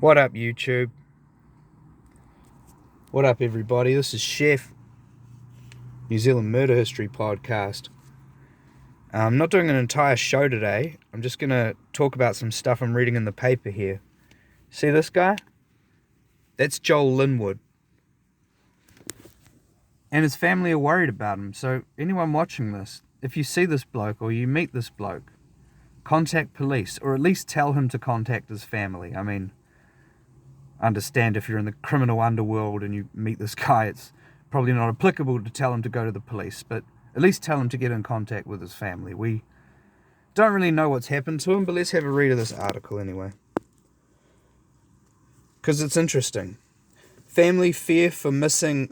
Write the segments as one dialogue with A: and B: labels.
A: What up, YouTube? What up, everybody? This is Chef, New Zealand Murder History Podcast. I'm not doing an entire show today. I'm just going to talk about some stuff I'm reading in the paper here. See this guy? That's Joel Lynwood. And his family are worried about him. So anyone watching this, if you see this bloke or you meet this bloke, contact police, or at least tell him to contact his family. I mean, understand if you're in the criminal underworld and you meet this guy, it's probably not applicable to tell him to go to the police, but at least tell him to get in contact with his family. We don't really know what's happened to him, but let's have a read of this article anyway, because it's interesting. Family fear missing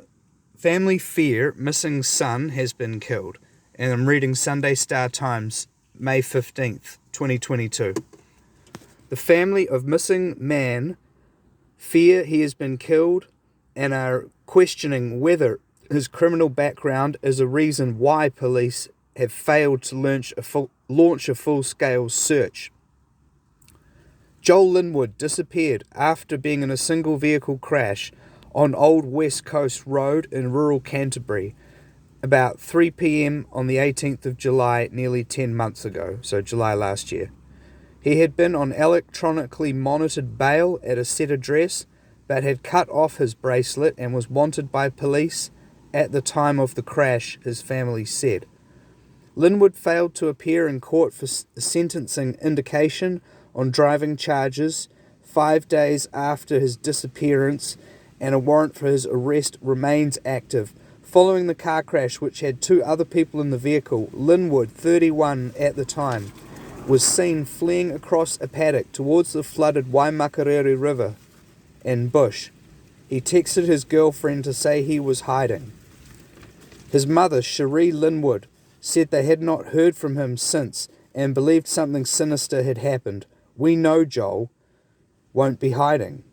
A: son has been killed. And I'm reading Sunday Star Times, May 15th, 2022. The family of missing man fear he has been killed and are questioning whether his criminal background is a reason why police have failed to launch a full-scale search. Joel Lynwood disappeared after being in a single vehicle crash on Old West Coast Road in rural Canterbury about 3 p.m. on the 18th of July, nearly 10 months ago, so July last year. He had been on electronically monitored bail at a set address, but had cut off his bracelet and was wanted by police at the time of the crash, his family said. Lynwood failed to appear in court for sentencing indication on driving charges 5 days after his disappearance, and a warrant for his arrest remains active. Following the car crash, which had 2 other people in the vehicle, Lynwood, 31 at the time, was seen fleeing across a paddock towards the flooded Waimakariri River and bush. He texted his girlfriend to say he was hiding. His mother, Cherie Lynwood, said they had not heard from him since and believed something sinister had happened. "We know Joel won't be hiding.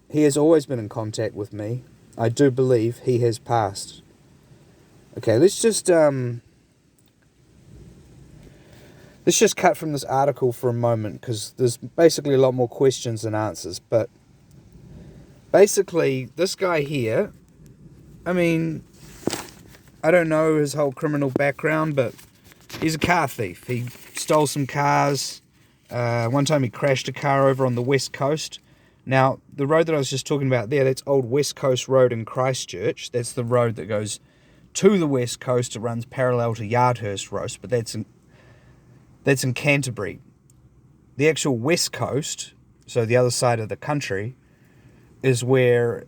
A: He has always been in contact with me. I do believe he has passed." Okay, let's just cut from this article for a moment, because there's basically a lot more questions than answers. But basically, this guy here, I mean, I don't know his whole criminal background, but he's a car thief. He stole some cars. One time he crashed a car over on the west coast. Now, the road that I was just talking about there, that's Old West Coast Road in Christchurch. That's the road that goes to the west coast. It runs parallel to Yaldhurst Road, but that's in Canterbury. The actual west coast, so the other side of the country, is where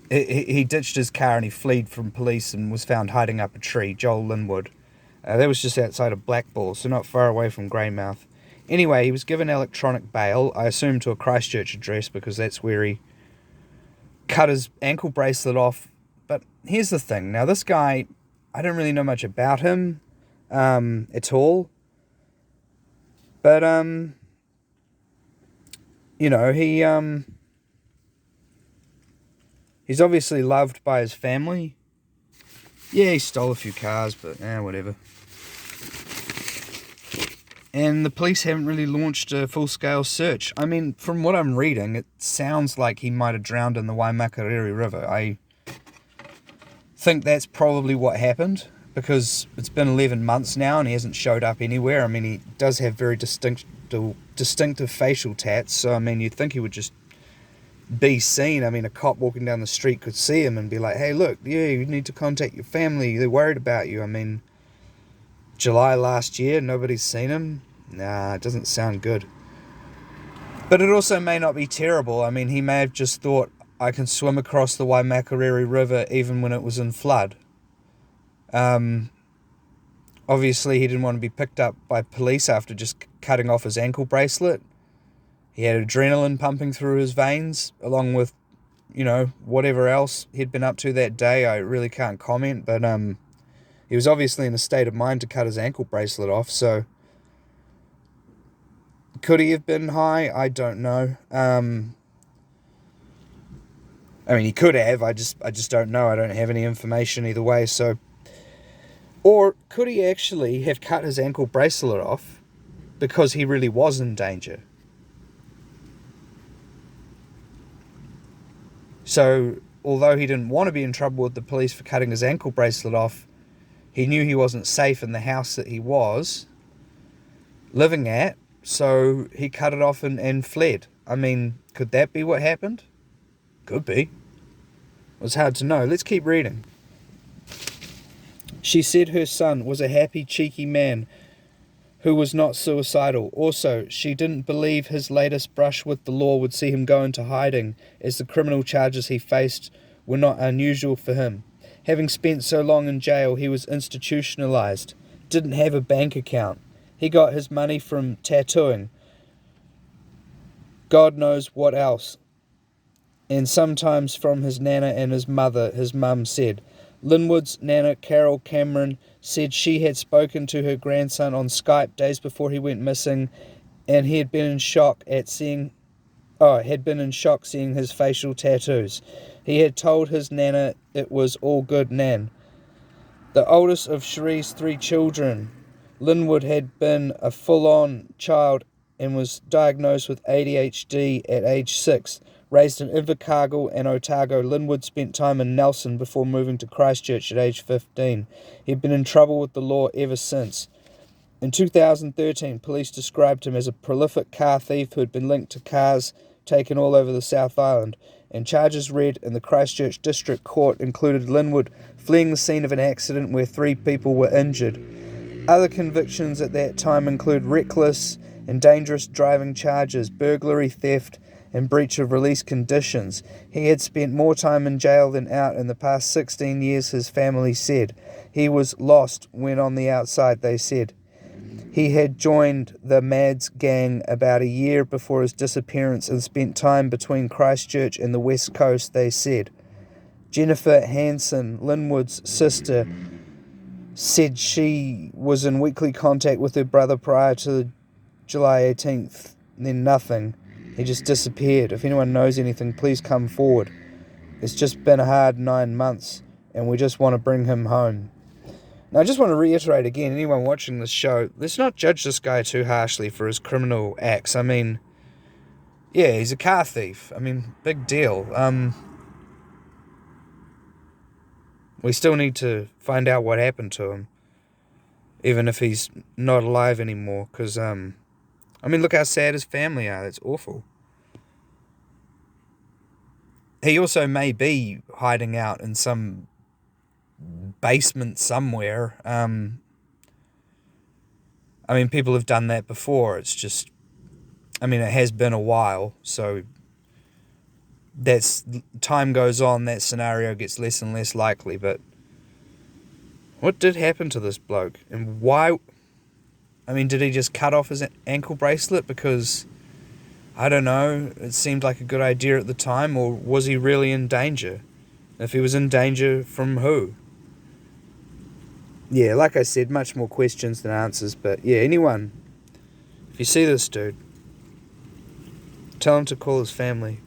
A: he ditched his car and he fled from police and was found hiding up a tree, Joel Lynwood. That was just outside of Blackball, so not far away from Greymouth. Anyway, he was given electronic bail, I assume to a Christchurch address, because that's where he cut his ankle bracelet off. But here's the thing. Now, this guy, I don't really know much about him at all. But, he's obviously loved by his family. Yeah, he stole a few cars, but whatever. And the police haven't really launched a full-scale search. I mean, from what I'm reading, it sounds like he might have drowned in the Waimakariri River. I think that's probably what happened, because it's been 11 months now and he hasn't showed up anywhere. I mean, he does have very distinctive facial tats, so I mean, you'd think he would just be seen. I mean, a cop walking down the street could see him and be like, "Hey, look, yeah, you need to contact your family. They're worried about you." I mean, July last year, nobody's seen him. Nah, it doesn't sound good. But it also may not be terrible. I mean, he may have just thought, I can swim across the Waimakariri River even when it was in flood. Obviously, he didn't want to be picked up by police after just cutting off his ankle bracelet. He had adrenaline pumping through his veins, along with, whatever else he'd been up to that day. I really can't comment, but he was obviously in a state of mind to cut his ankle bracelet off, so could he have been high? I don't know. I mean, he could have. I just don't know. I don't have any information either way. So, or could he actually have cut his ankle bracelet off because he really was in danger? So, although he didn't want to be in trouble with the police for cutting his ankle bracelet off, he knew he wasn't safe in the house that he was living at, so he cut it off and fled. I mean, could that be what happened? Could be. It was hard to know. Let's keep reading. She said her son was a happy, cheeky man who was not suicidal. Also, she didn't believe his latest brush with the law would see him go into hiding, as the criminal charges he faced were not unusual for him. Having spent so long in jail, he was institutionalized, didn't have a bank account. He got his money from tattooing. God knows what else. And sometimes from his nana and his mother, his mum said. Lynwood's nana, Carol Cameron, said she had spoken to her grandson on Skype days before he went missing, and he had been in shock seeing his facial tattoos. He had told his nana it was all good, Nan. The oldest of Cherie's 3 children, Lynwood had been a full-on child and was diagnosed with ADHD at age 6. Raised in Invercargill and Otago, Lynwood spent time in Nelson before moving to Christchurch at age 15. He'd been in trouble with the law ever since. In 2013, police described him as a prolific car thief who had been linked to cars taken all over the South Island, and charges read in the Christchurch District Court included Lynwood fleeing the scene of an accident where 3 people were injured. Other convictions at that time include reckless and dangerous driving charges, burglary, theft, and breach of release conditions. He had spent more time in jail than out in the past 16 years, his family said. He was lost when on the outside, they said. He had joined the Mads gang about a year before his disappearance and spent time between Christchurch and the West Coast, they said. Jennifer Hansen, Lynwood's sister, said she was in weekly contact with her brother prior to July 18th, then nothing. He just disappeared. If anyone knows anything, please come forward. It's just been a hard 9 months, and we just want to bring him home. Now, I just want to reiterate again, anyone watching this show, let's not judge this guy too harshly for his criminal acts. I mean, yeah, he's a car thief. I mean, big deal. We still need to find out what happened to him, even if he's not alive anymore, because, I mean, look how sad his family are. That's awful. He also may be hiding out in some basement somewhere. I mean, people have done that before. It's just, I mean, it has been a while, so time goes on, that scenario gets less and less likely. But what did happen to this bloke? And why? I mean, did he just cut off his ankle bracelet because, I don't know, it seemed like a good idea at the time, or was he really in danger? If he was in danger, from who? Yeah, like I said, much more questions than answers, but yeah, anyone, if you see this dude, tell him to call his family.